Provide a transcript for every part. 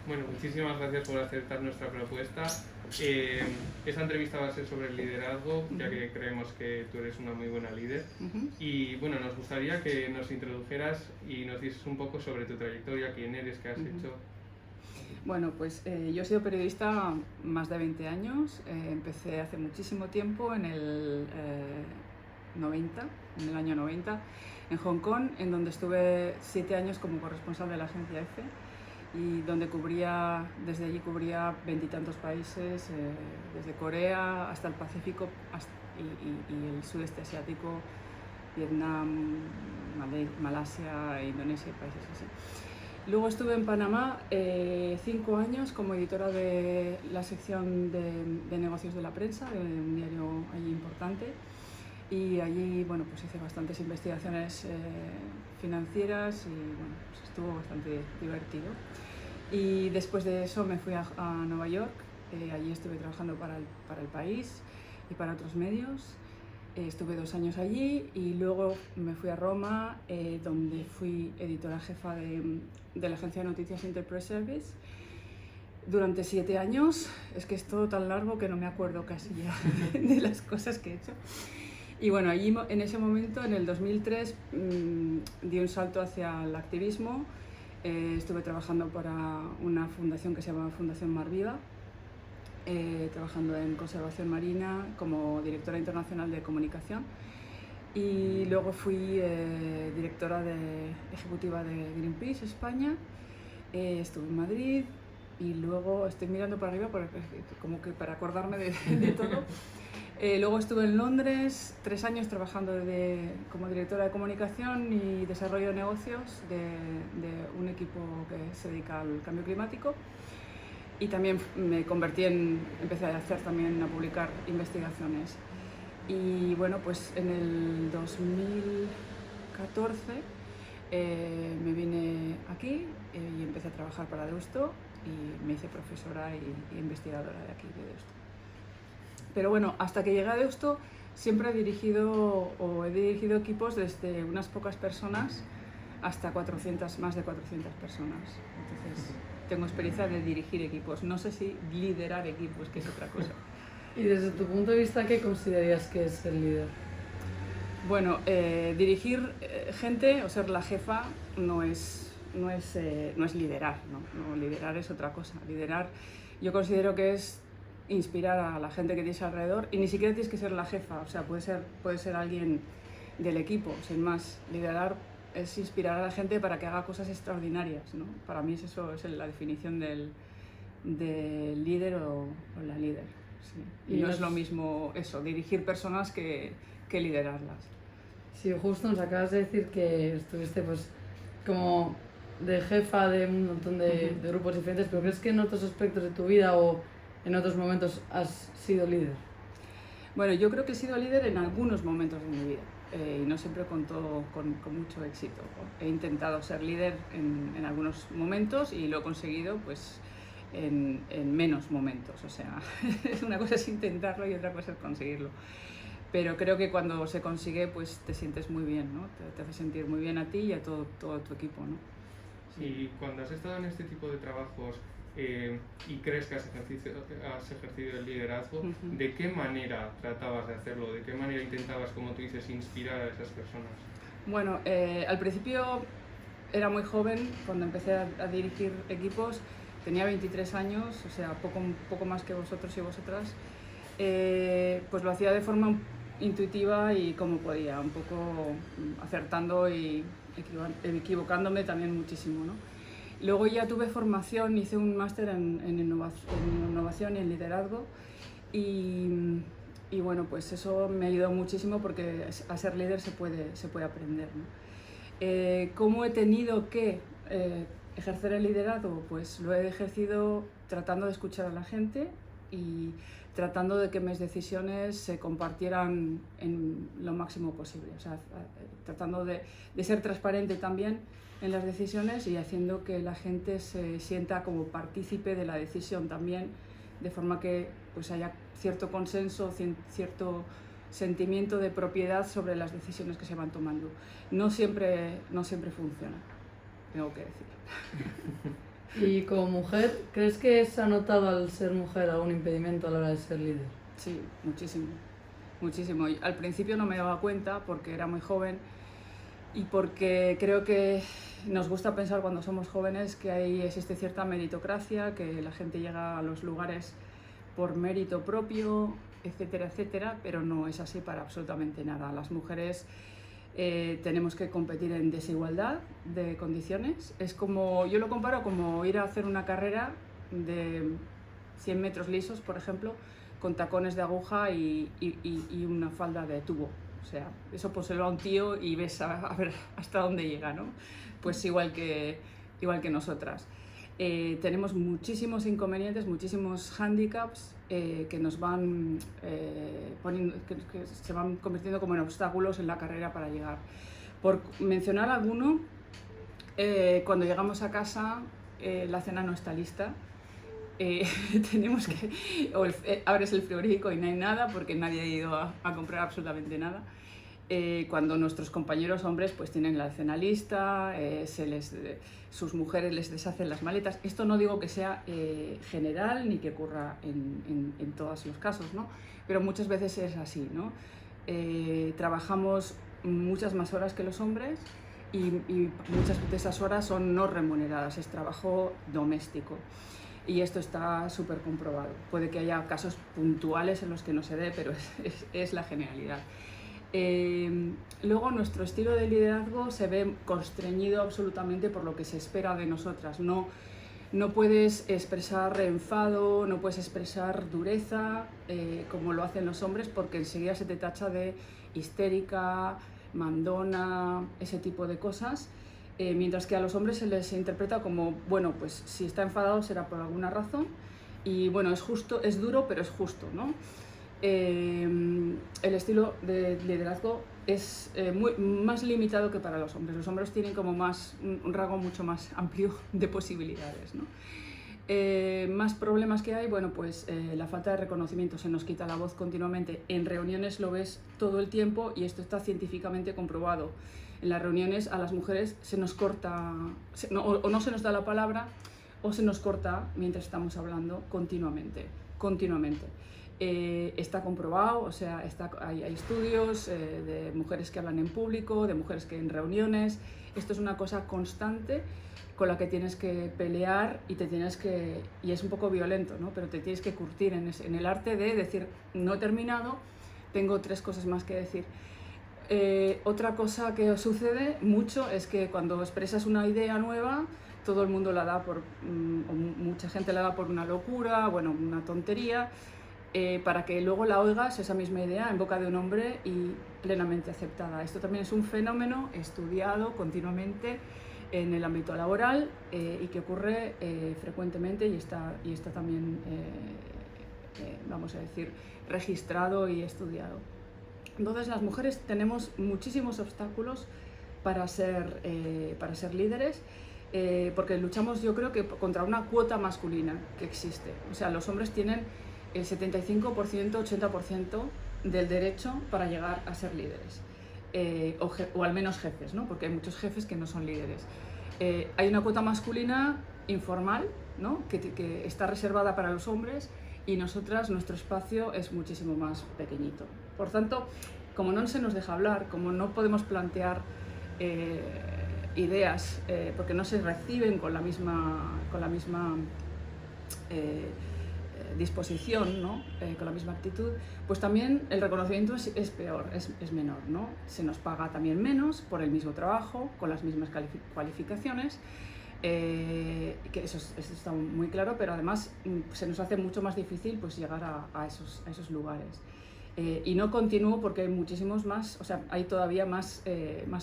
Bueno, muchísimas gracias por aceptar nuestra propuesta. Esta entrevista va a ser sobre el liderazgo, ya que creemos que tú eres una muy buena líder. Y bueno, nos gustaría que nos introdujeras y nos dices un poco sobre tu trayectoria, quién eres, qué has hecho. Bueno, pues yo he sido periodista más de 20 años. Empecé hace muchísimo tiempo, en el 90, en el año 90, en Hong Kong, en donde estuve 7 años como corresponsal de la agencia EFE, y donde desde allí cubría 20 y tantos países, desde Corea hasta el Pacífico y el sudeste asiático, Vietnam, Malasia, Indonesia y países así. Luego estuve en Panamá 5 años como editora de la sección de negocios de la prensa, de un diario allí importante, y allí bueno, pues hice bastantes investigaciones financieras y bueno, pues estuvo bastante divertido. Y después de eso me fui a Nueva York, allí estuve trabajando para el país y para otros medios. Estuve 2 años allí y luego me fui a Roma, donde fui editora jefa de la agencia de noticias Interpress Service durante 7 años. Es que es todo tan largo que no me acuerdo casi ya de las cosas que he hecho. Y bueno, allí en ese momento, en el 2003, di un salto hacia el activismo. Estuve trabajando para una fundación que se llama Fundación Mar Viva, trabajando en conservación marina como directora internacional de comunicación, y luego fui directora ejecutiva de Greenpeace España. Estuve en Madrid y luego estoy mirando para arriba como que para acordarme de todo. Luego estuve en Londres 3 años trabajando como directora de comunicación y desarrollo de negocios de un equipo que se dedica al cambio climático. Y también empecé a publicar investigaciones. Y bueno, pues en el 2014 me vine aquí y empecé a trabajar para Deusto y me hice profesora y investigadora de aquí, de Deusto. Pero bueno, hasta que llegué a Deusto siempre he dirigido equipos desde unas pocas personas hasta más de 400 personas. Entonces, tengo experiencia de dirigir equipos. No sé si liderar equipos, que es otra cosa. Y desde tu punto de vista, ¿qué considerarías que es el líder? Bueno, dirigir gente o ser la jefa no es liderar, ¿no? Liderar es otra cosa. Liderar, yo considero que es inspirar a la gente que tienes alrededor, y ni siquiera tienes que ser la jefa, o sea, puede ser alguien del equipo, sin más. Liderar es inspirar a la gente para que haga cosas extraordinarias, ¿no? Para mí eso es la definición del líder o la líder. Sí. Y no es lo mismo eso, dirigir personas que liderarlas. Sí, justo nos acabas de decir que estuviste pues como de jefa de un montón de grupos diferentes, pero ¿crees que en otros aspectos de tu vida o en otros momentos has sido líder? Bueno, yo creo que he sido líder en algunos momentos de mi vida. Y no siempre con mucho éxito. He intentado ser líder en algunos momentos y lo he conseguido pues en menos momentos. O sea, una cosa es intentarlo y otra cosa es conseguirlo. Pero creo que cuando se consigue pues te sientes muy bien, ¿no? Te hace sentir muy bien a ti y a todo tu equipo, ¿no? Sí. Y cuando has estado en este tipo de trabajos y crees que has ejercido el liderazgo, ¿de qué manera tratabas de hacerlo? ¿De qué manera intentabas, como tú dices, inspirar a esas personas? Bueno, al principio era muy joven cuando empecé a dirigir equipos, tenía 23 años, o sea, poco más que vosotros y vosotras. Pues lo hacía de forma intuitiva y como podía, un poco acertando y equivocándome también muchísimo, ¿no? Luego ya tuve formación, hice un máster en innovación y en liderazgo, y bueno, pues eso me ayudó muchísimo porque a ser líder se puede aprender, ¿no? ¿Cómo he tenido que ejercer el liderazgo? Pues lo he ejercido tratando de escuchar a la gente y tratando de que mis decisiones se compartieran en lo máximo posible, o sea, tratando de ser transparente también en las decisiones y haciendo que la gente se sienta como partícipe de la decisión también, de forma que pues haya cierto consenso, cierto sentimiento de propiedad sobre las decisiones que se van tomando. No siempre funciona, tengo que decir. Y como mujer, ¿crees que se ha notado al ser mujer algún impedimento a la hora de ser líder? Sí, muchísimo, muchísimo. Y al principio no me daba cuenta porque era muy joven y porque creo que nos gusta pensar cuando somos jóvenes que ahí existe cierta meritocracia, que la gente llega a los lugares por mérito propio, etcétera, etcétera, pero no es así para absolutamente nada. Las mujeres tenemos que competir en desigualdad de condiciones. Es como, yo lo comparo como ir a hacer una carrera de 100 metros lisos, por ejemplo, con tacones de aguja y una falda de tubo. O sea, eso póselo a un tío y ves a ver hasta dónde llega, ¿no? Pues igual que nosotras. Tenemos muchísimos inconvenientes, muchísimos hándicaps que nos van poniendo, que se van convirtiendo como en obstáculos en la carrera para llegar. Por mencionar alguno, cuando llegamos a casa la cena no está lista. Tenemos que abres el frigorífico y no hay nada porque nadie ha ido a comprar absolutamente nada. Cuando nuestros compañeros hombres pues tienen la cena lista, sus mujeres les deshacen las maletas. Esto no digo que sea general ni que ocurra en todos los casos, ¿no? Pero muchas veces es así, ¿no? Trabajamos muchas más horas que los hombres y muchas de esas horas son no remuneradas, es trabajo doméstico. Y esto está súper comprobado. Puede que haya casos puntuales en los que no se dé, pero es la generalidad. Luego nuestro estilo de liderazgo se ve constreñido absolutamente por lo que se espera de nosotras. No puedes expresar enfado, no puedes expresar dureza como lo hacen los hombres porque enseguida se te tacha de histérica, mandona, ese tipo de cosas. Mientras que a los hombres se les interpreta como, bueno, pues si está enfadado será por alguna razón y bueno, es justo, es duro, pero es justo, ¿no? El estilo de liderazgo es más limitado que para los hombres. Los hombres tienen como un rango mucho más amplio de posibilidades, ¿no? Más problemas que hay, bueno, pues la falta de reconocimiento, se nos quita la voz continuamente. En reuniones lo ves todo el tiempo y esto está científicamente comprobado. En las reuniones a las mujeres se nos corta, o no se nos da la palabra, o se nos corta mientras estamos hablando continuamente. Está comprobado, o sea, hay estudios de mujeres que hablan en público, de mujeres que en reuniones. Esto es una cosa constante con la que tienes que pelear y es un poco violento, ¿no? Pero te tienes que curtir en el arte de decir, no he terminado, tengo 3 cosas más que decir. Otra cosa que sucede mucho es que cuando expresas una idea nueva, todo el mundo la da o mucha gente la da por una locura, bueno, una tontería, para que luego la oigas esa misma idea en boca de un hombre y plenamente aceptada. Esto también es un fenómeno estudiado continuamente en el ámbito laboral y que ocurre frecuentemente y está también, vamos a decir, registrado y estudiado. Entonces las mujeres tenemos muchísimos obstáculos para ser líderes porque luchamos, yo creo que contra una cuota masculina que existe. O sea, los hombres tienen el 75%, 80% del derecho para llegar a ser líderes o al menos jefes, ¿no? Porque hay muchos jefes que no son líderes. Hay una cuota masculina informal, ¿no? que está reservada para los hombres y nosotras, nuestro espacio es muchísimo más pequeñito. Por tanto, como no se nos deja hablar, como no podemos plantear ideas porque no se reciben con la misma disposición, ¿no? Con la misma actitud, pues también el reconocimiento es peor, es menor, ¿no? Se nos paga también menos por el mismo trabajo, con las mismas cualificaciones, que eso está muy claro, pero además se nos hace mucho más difícil pues, llegar a esos lugares. Y no continúo porque hay muchísimos más, o sea, hay todavía más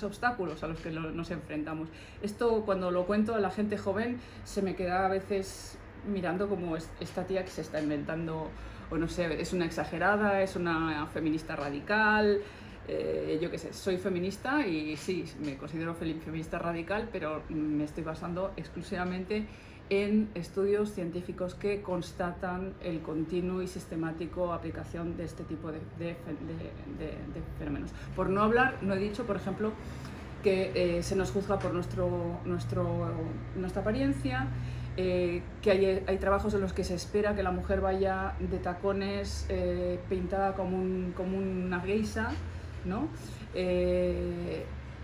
obstáculos a los que nos enfrentamos. Esto cuando lo cuento a la gente joven se me queda a veces mirando como esta tía que se está inventando, o no sé, es una exagerada, es una feminista radical, yo qué sé, soy feminista y sí, me considero feminista radical, pero me estoy basando exclusivamente en estudios científicos que constatan el continuo y sistemático aplicación de este tipo de fenómenos. Por no hablar, no he dicho, por ejemplo, que se nos juzga por nuestra apariencia, que hay trabajos en los que se espera que la mujer vaya de tacones pintada como una geisha, ¿no?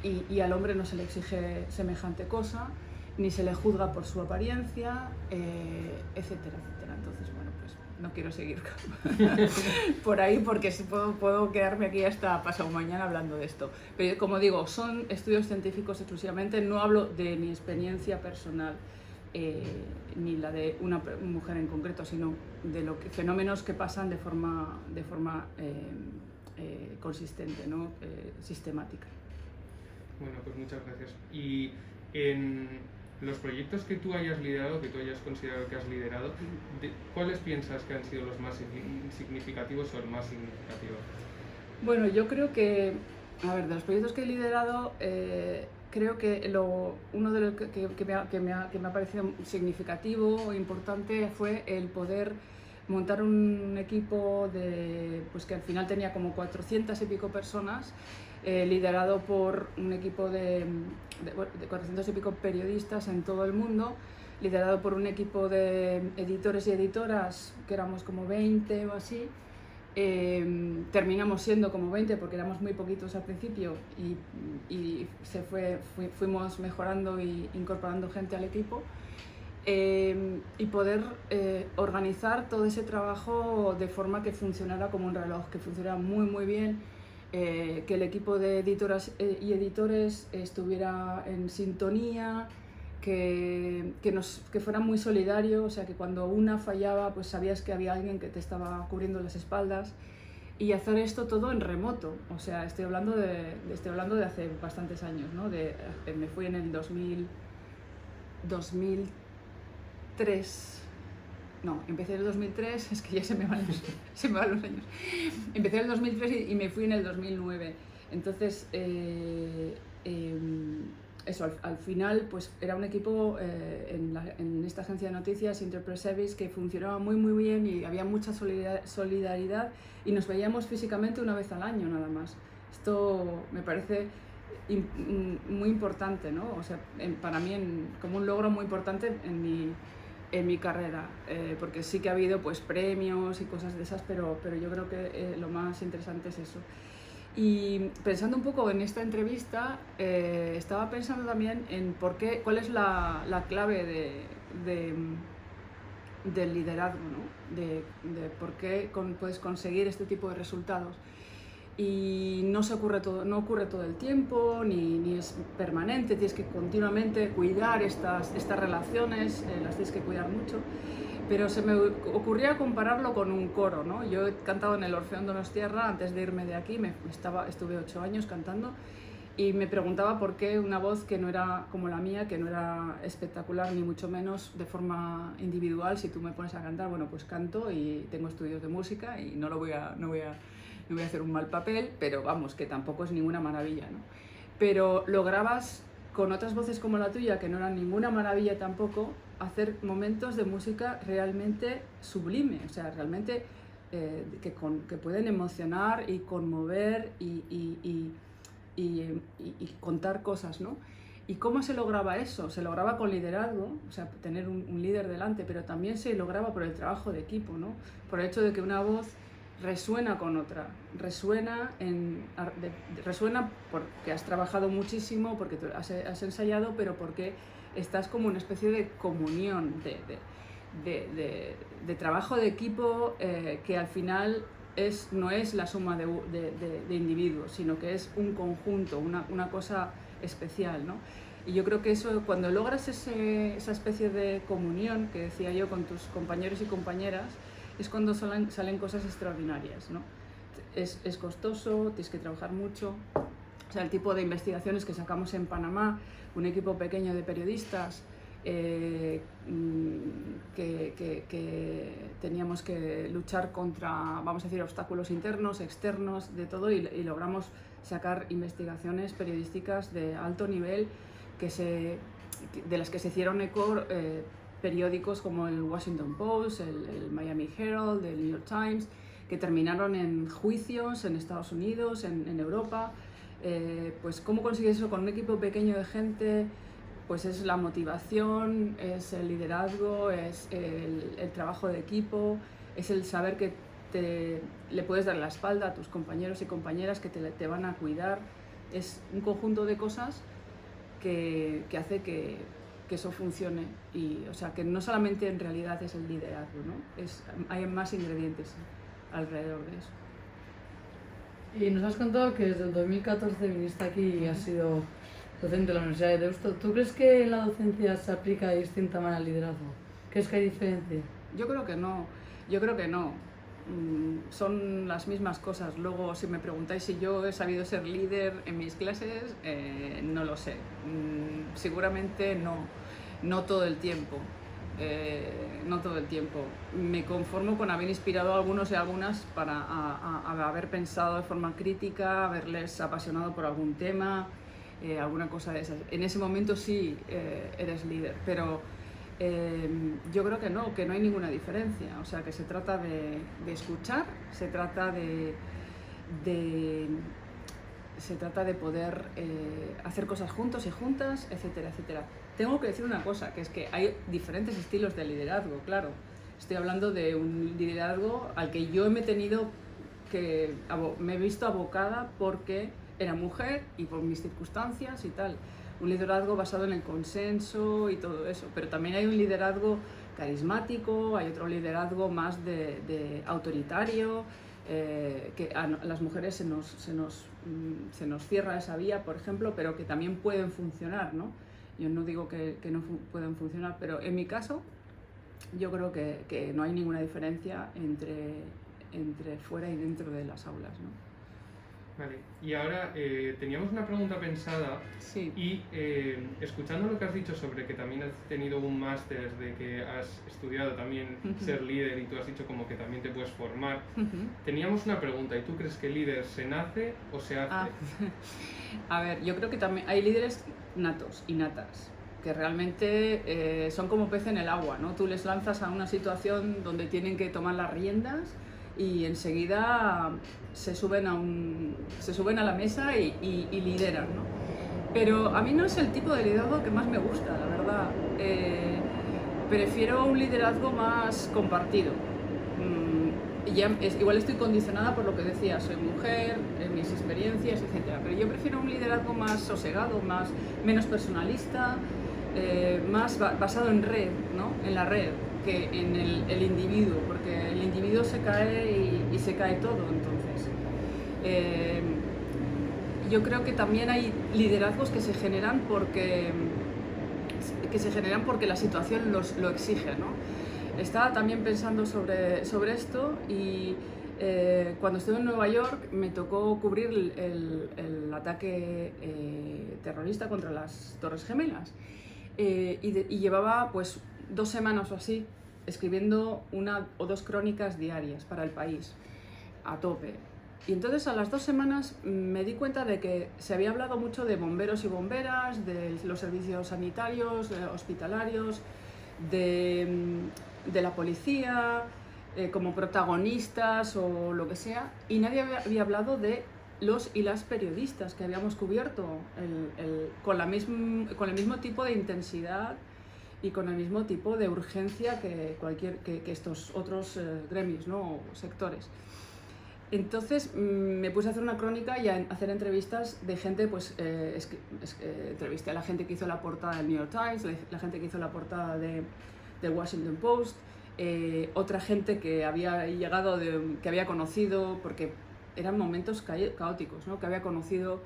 Y al hombre no se le exige semejante cosa, ni se le juzga por su apariencia, etcétera, etcétera. Entonces, bueno, pues no quiero seguir por ahí porque puedo quedarme aquí hasta pasado mañana hablando de esto. Pero como digo, son estudios científicos exclusivamente, no hablo de mi experiencia personal, ni la de una mujer en concreto, sino de fenómenos que pasan de forma consistente, ¿no? Sistemática. Bueno, pues muchas gracias. Y en los proyectos que tú hayas liderado, que tú hayas considerado que has liderado, ¿cuáles piensas que han sido los más significativos o el más significativo? Bueno, yo creo que, a ver, de los proyectos que he liderado, creo que uno de los que me ha parecido significativo o importante fue el poder montar un equipo pues que al final tenía como 400 y pico personas, liderado por un equipo de 400 y pico periodistas en todo el mundo, liderado por un equipo de editores y editoras, que éramos como 20 o así. Terminamos siendo como 20 porque éramos muy poquitos al principio y fuimos mejorando e incorporando gente al equipo. Y poder organizar todo ese trabajo de forma que funcionara como un reloj, que funcionara muy muy bien, que el equipo de editoras y editores estuviera en sintonía, que fuera muy solidario, o sea que cuando una fallaba pues sabías que había alguien que te estaba cubriendo las espaldas, y hacer esto todo en remoto. O sea, estoy hablando de hace bastantes años, ¿no? Me fui en el 2003. No, empecé en el 2003, es que ya se me van los años. Empecé en el 2003 y me fui en el 2009. Entonces, eso, al final, pues era un equipo en esta agencia de noticias, Interpress Service, que funcionaba muy muy bien y había mucha solidaridad y nos veíamos físicamente una vez al año nada más. Esto me parece muy importante, ¿no? O sea, para mí como un logro muy importante en mi carrera, porque sí que ha habido pues premios y cosas de esas, pero yo creo que lo más interesante es eso. Y pensando un poco en esta entrevista, estaba pensando también en cuál es la clave del liderazgo, ¿no? De por qué puedes conseguir este tipo de resultados. Y no ocurre todo el tiempo, ni es permanente, tienes que continuamente cuidar estas relaciones, las tienes que cuidar mucho. Pero se me ocurría compararlo con un coro, ¿no? Yo he cantado en el Orfeón Donostiarra antes de irme de aquí, estuve 8 años cantando, y me preguntaba por qué una voz que no era como la mía, que no era espectacular ni mucho menos de forma individual. Si tú me pones a cantar, bueno, pues canto y tengo estudios de música y no voy a hacer un mal papel, pero vamos, que tampoco es ninguna maravilla, ¿no? Pero lograbas con otras voces como la tuya, que no eran ninguna maravilla tampoco, hacer momentos de música realmente sublime, o sea, realmente que pueden emocionar y conmover y contar cosas, ¿no? ¿Y cómo se lograba eso? Se lograba con liderazgo, o sea, tener un líder delante, pero también se lograba por el trabajo de equipo, ¿no? Por el hecho de que una voz resuena con otra, resuena porque has trabajado muchísimo, porque has ensayado, pero porque estás como una especie de comunión, de trabajo de equipo, que al final no es la suma de individuos, sino que es un conjunto, una cosa especial, ¿no? Y yo creo que eso, cuando logras esa especie de comunión que decía yo con tus compañeros y compañeras, es cuando salen cosas extraordinarias, ¿no? Es costoso, tienes que trabajar mucho. O sea, el tipo de investigaciones que sacamos en Panamá, un equipo pequeño de periodistas, que teníamos que luchar contra, vamos a decir, obstáculos internos, externos, de todo, y logramos sacar investigaciones periodísticas de alto nivel de las que se hicieron eco periódicos como el Washington Post, el Miami Herald, el New York Times, que terminaron en juicios en Estados Unidos, en Europa. Pues cómo consigues eso con un equipo pequeño de gente, pues es la motivación, es el liderazgo, es el trabajo de equipo, es el saber que le puedes dar la espalda a tus compañeros y compañeras que te van a cuidar. Es un conjunto de cosas que hace que eso funcione. Y, o sea, que no solamente en realidad es el liderazgo, ¿no? Hay más ingredientes alrededor de eso. Y nos has contado que desde el 2014 viniste aquí y has sido docente de la Universidad de Deusto. ¿Tú crees que en la docencia se aplica de distinta manera el liderazgo? ¿Crees que hay diferencia? Yo creo que no. Son las mismas cosas. Luego, si me preguntáis si yo he sabido ser líder en mis clases, no lo sé. Seguramente no todo el tiempo. No todo el tiempo. Me conformo con haber inspirado a algunos y algunas para haber pensado de forma crítica, haberles apasionado por algún tema, alguna cosa de esas. En ese momento sí eres líder, pero yo creo que no hay ninguna diferencia. O sea, que se trata de escuchar, se trata de poder hacer cosas juntos y juntas, etcétera, etcétera. Tengo que decir una cosa, que es que hay diferentes estilos de liderazgo, claro. Estoy hablando de un liderazgo al que yo me he visto abocada porque era mujer y por mis circunstancias y tal. Un liderazgo basado en el consenso y todo eso, pero también hay un liderazgo carismático, hay otro liderazgo más de autoritario, que a las mujeres se nos cierra esa vía, por ejemplo, pero que también pueden funcionar, ¿no? Yo no digo que no pueden funcionar, pero en mi caso yo creo que no hay ninguna diferencia entre fuera y dentro de las aulas, ¿no? Vale, y ahora teníamos una pregunta pensada. Sí. Y escuchando lo que has dicho sobre que también has tenido un máster, de que has estudiado también ser líder y tú has dicho como que también te puedes formar, teníamos una pregunta, ¿y tú crees que líder se nace o se hace? A ver, yo creo que también hay líderes natos y natas, que realmente son como pez en el agua, ¿no? Tú les lanzas a una situación donde tienen que tomar las riendas y enseguida se suben a la mesa y lideran, ¿no? Pero a mí no es el tipo de liderazgo que más me gusta, la verdad. Prefiero un liderazgo más compartido. Igual estoy condicionada por lo que decía, soy mujer, mis experiencias, etc. Pero yo prefiero un liderazgo más sosegado, menos personalista, más basado en red, ¿no? En la red, que en el individuo, porque el individuo se cae y se cae todo. Entonces, yo creo que también hay liderazgos que se generan porque la situación lo exige, ¿no? Estaba también pensando sobre esto y cuando estuve en Nueva York me tocó cubrir el ataque terrorista contra las Torres Gemelas y llevaba pues 2 semanas o así escribiendo 1 o 2 crónicas diarias para El País, a tope. Y entonces a las 2 semanas me di cuenta de que se había hablado mucho de bomberos y bomberas, de los servicios sanitarios, hospitalarios, de la policía, como protagonistas o lo que sea, y nadie había hablado de los y las periodistas que habíamos cubierto con el mismo tipo de intensidad y con el mismo tipo de urgencia que estos otros gremios, ¿no? O sectores. Entonces me puse a hacer una crónica y a hacer entrevistas de gente, pues entrevisté a la gente que hizo la portada del New York Times, la gente que hizo la portada del Washington Post, otra gente que había llegado, que había conocido, porque eran momentos caóticos, ¿no? Que había conocido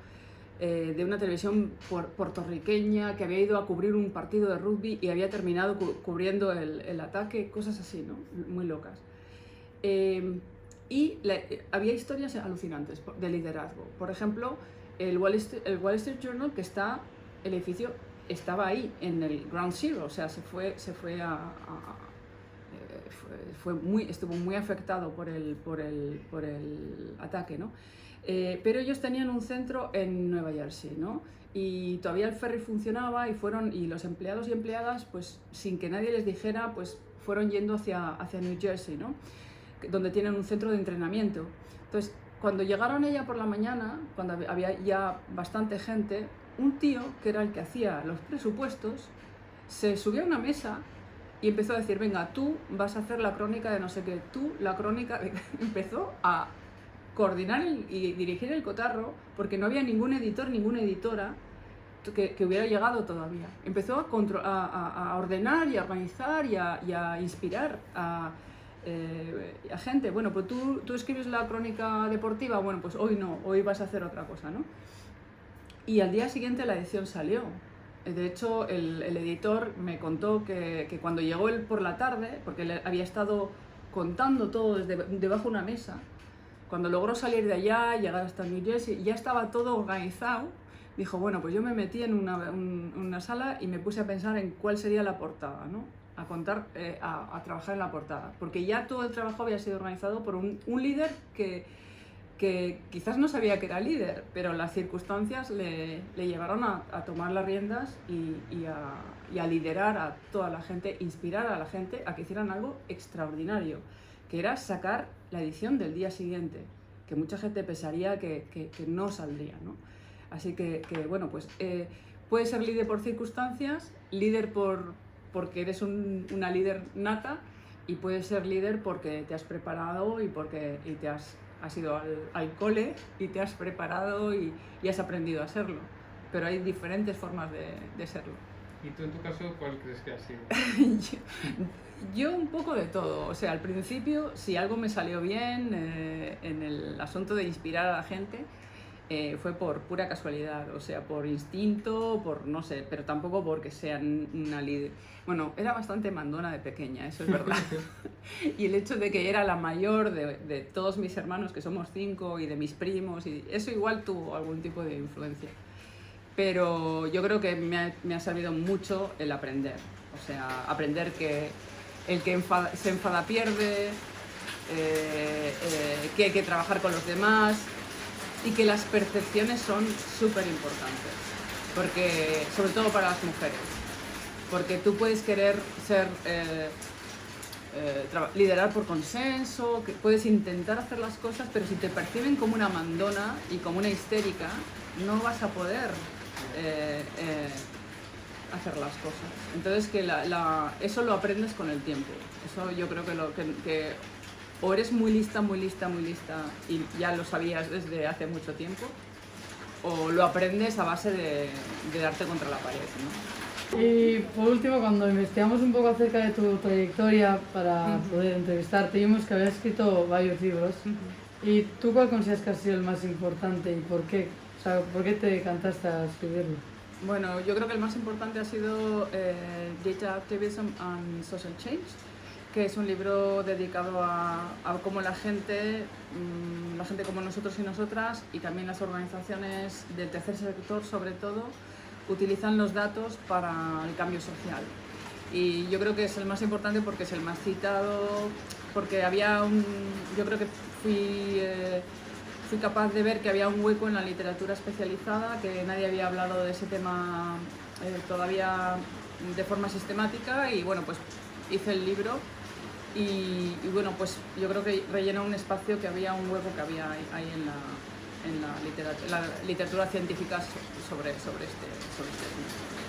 de una televisión puertorriqueña, que había ido a cubrir un partido de rugby y había terminado cubriendo el ataque, cosas así, ¿no? Muy locas. Había historias alucinantes de liderazgo. Por ejemplo, el Wall Street Journal, que el edificio estaba ahí, en el Ground Zero, o sea, estuvo muy afectado por el ataque, ¿no? Pero ellos tenían un centro en Nueva Jersey, ¿no? Y todavía el ferry funcionaba y los empleados y empleadas, pues sin que nadie les dijera, pues fueron yendo hacia New Jersey, ¿no? Donde tienen un centro de entrenamiento. Entonces, cuando llegaron ella por la mañana, cuando había ya bastante gente, un tío, que era el que hacía los presupuestos, se subió a una mesa y empezó a decir, venga, tú vas a hacer la crónica de no sé qué, tú la crónica de... Empezó a coordinar y dirigir el cotarro, porque no había ningún editor, ninguna editora que hubiera llegado todavía. Empezó a ordenar y a organizar y a inspirar a gente. Bueno, pues tú escribes la crónica deportiva, bueno, pues hoy no, hoy vas a hacer otra cosa, ¿no? Y al día siguiente la edición salió. De hecho, el editor me contó que cuando llegó él por la tarde, porque él había estado contando todo desde debajo de una mesa, cuando logró salir de allá, llegar hasta New Jersey, ya estaba todo organizado. Dijo, bueno, pues yo me metí en una sala y me puse a pensar en cuál sería la portada, ¿no? A trabajar en la portada, porque ya todo el trabajo había sido organizado por un líder que quizás no sabía que era líder, pero las circunstancias le llevaron a tomar las riendas y a liderar a toda la gente, inspirar a la gente a que hicieran algo extraordinario, que era sacar la edición del día siguiente, que mucha gente pensaría que no saldría, ¿no? Así que bueno, pues puedes ser líder por circunstancias, líder porque eres una líder nata, y puedes ser líder porque te has preparado y porque has ido al cole y te has preparado y has aprendido a serlo. Pero hay diferentes formas de serlo. ¿Y tú en tu caso cuál crees que ha sido? Yo un poco de todo. O sea, al principio, si algo me salió bien en el asunto de inspirar a la gente, fue por pura casualidad, o sea, por instinto, por no sé, pero tampoco porque sean una líder. Bueno, era bastante mandona de pequeña, eso es verdad. Y el hecho de que era la mayor de todos mis hermanos, que somos 5, y de mis primos, y eso igual tuvo algún tipo de influencia. Pero yo creo que me ha servido mucho el aprender. O sea, aprender que el que se enfada pierde, que hay que trabajar con los demás, y que las percepciones son súper importantes, porque, sobre todo para las mujeres, porque tú puedes querer liderar por consenso, que puedes intentar hacer las cosas, pero si te perciben como una mandona y como una histérica, no vas a poder hacer las cosas. Entonces eso lo aprendes con el tiempo. Eso yo creo que o eres muy lista y ya lo sabías desde hace mucho tiempo, o lo aprendes a base de darte contra la pared, ¿no? Y por último, cuando investigamos un poco acerca de tu trayectoria para poder entrevistarte, vimos que habías escrito varios libros. ¿Y tú cuál consideras que ha sido el más importante y por qué? O sea, ¿por qué te decantaste a escribirlo? Bueno, yo creo que el más importante ha sido Data Activism and Social Change, que es un libro dedicado a cómo la gente como nosotros y nosotras, y también las organizaciones del tercer sector sobre todo, utilizan los datos para el cambio social. Y yo creo que es el más importante porque es el más citado, porque yo creo que fui capaz de ver que había un hueco en la literatura especializada, que nadie había hablado de ese tema todavía de forma sistemática, y bueno, pues hice el libro. Y bueno, pues yo creo que rellena un espacio un hueco que había ahí en la literatura científica sobre este tema.